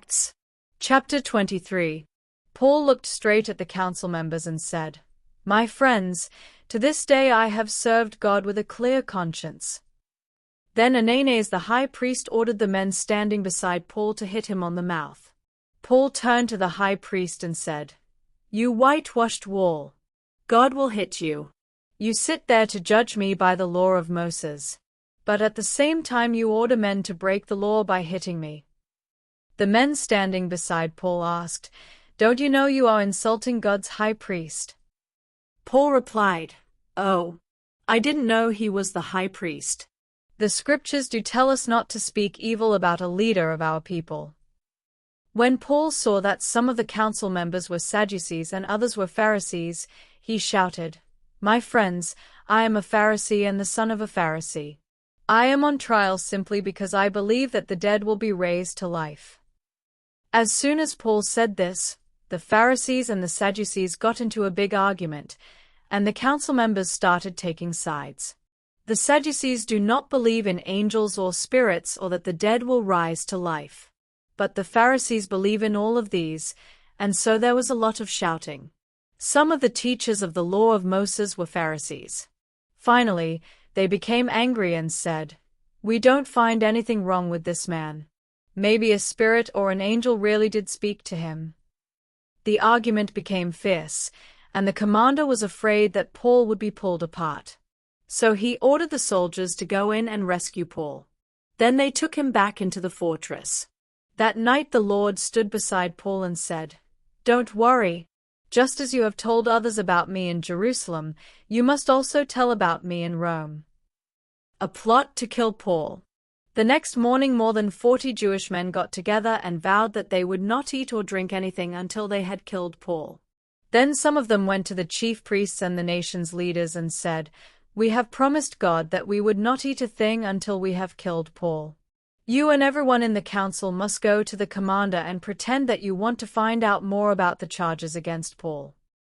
Acts. Chapter 23. Paul looked straight at the council members and said, "My friends, to this day I have served God with a clear conscience." Then Ananias the high priest ordered the men standing beside Paul to hit him on the mouth. Paul turned to the high priest and said, "You whitewashed wall. God will hit you. You sit there to judge me by the law of Moses. But at the same time you order men to break the law by hitting me." The men standing beside Paul asked, "Don't you know you are insulting God's high priest?" Paul replied, "Oh, I didn't know he was the high priest. The scriptures do tell us not to speak evil about a leader of our people." When Paul saw that some of the council members were Sadducees and others were Pharisees, he shouted, "My friends, I am a Pharisee and the son of a Pharisee. I am on trial simply because I believe that the dead will be raised to life." As soon as Paul said this, the Pharisees and the Sadducees got into a big argument, and the council members started taking sides. The Sadducees do not believe in angels or spirits or that the dead will rise to life. But the Pharisees believe in all of these, and so there was a lot of shouting. Some of the teachers of the law of Moses were Pharisees. Finally, they became angry and said, "We don't find anything wrong with this man. Maybe a spirit or an angel really did speak to him." The argument became fierce, and the commander was afraid that Paul would be pulled apart. So he ordered the soldiers to go in and rescue Paul. Then they took him back into the fortress. That night the Lord stood beside Paul and said, "Don't worry. Just as you have told others about me in Jerusalem, you must also tell about me in Rome." A plot to kill Paul. The next morning more than 40 Jewish men got together and vowed that they would not eat or drink anything until they had killed Paul. Then some of them went to the chief priests and the nation's leaders and said, "We have promised God that we would not eat a thing until we have killed Paul. You and everyone in the council must go to the commander and pretend that you want to find out more about the charges against Paul.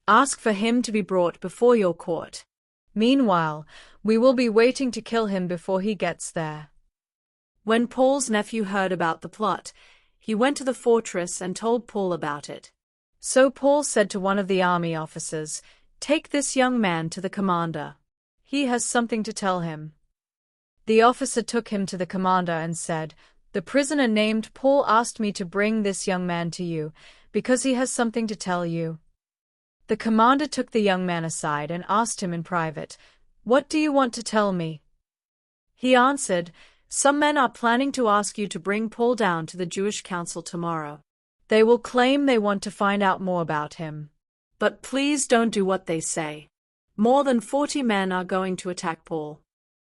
Ask for him to be brought before your court. Meanwhile, we will be waiting to kill him before he gets there." When Paul's nephew heard about the plot, he went to the fortress and told Paul about it. So Paul said to one of the army officers, "Take this young man to the commander. He has something to tell him." The officer took him to the commander and said, "The prisoner named Paul asked me to bring this young man to you, because he has something to tell you." The commander took the young man aside and asked him in private, "What do you want to tell me?" He answered, "Some men are planning to ask you to bring Paul down to the Jewish council tomorrow. They will claim they want to find out more about him. But please don't do what they say. More than 40 men are going to attack Paul.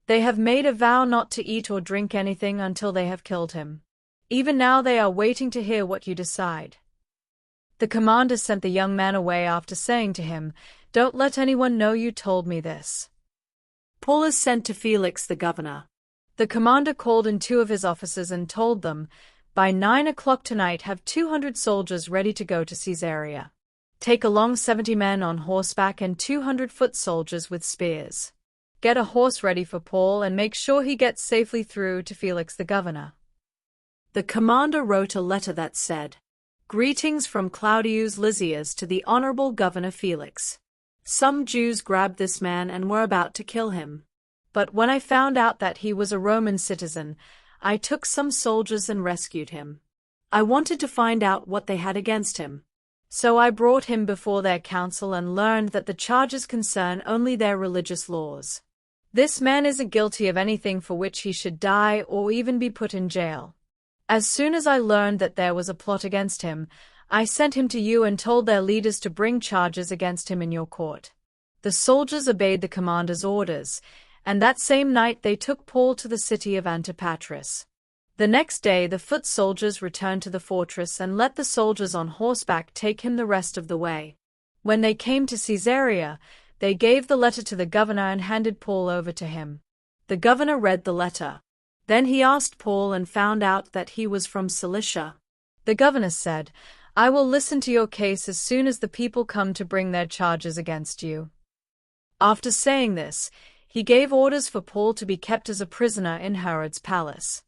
They have made a vow not to eat or drink anything until they have killed him. Even now they are waiting to hear what you decide." The commander sent the young man away after saying to him, "Don't let anyone know you told me this." Paul is sent to Felix the governor. The commander called in 2 of his officers and told them, "By 9 o'clock tonight have 200 soldiers ready to go to Caesarea. Take along 70 men on horseback and 200 foot soldiers with spears. Get a horse ready for Paul and make sure he gets safely through to Felix the governor." The commander wrote a letter that said, "Greetings from Claudius Lysias to the Honorable Governor Felix. Some Jews grabbed this man and were about to kill him. But when I found out that he was a Roman citizen, I took some soldiers and rescued him. I wanted to find out what they had against him. So I brought him before their council and learned that the charges concern only their religious laws. This man isn't guilty of anything for which he should die or even be put in jail. As soon as I learned that there was a plot against him, I sent him to you and told their leaders to bring charges against him in your court." The soldiers obeyed the commander's orders, and that same night they took Paul to the city of Antipatris. The next day the foot soldiers returned to the fortress and let the soldiers on horseback take him the rest of the way. When they came to Caesarea, they gave the letter to the governor and handed Paul over to him. The governor read the letter. Then he asked Paul and found out that he was from Cilicia. The governor said, "I will listen to your case as soon as the people come to bring their charges against you." After saying this, he gave orders for Paul to be kept as a prisoner in Herod's palace.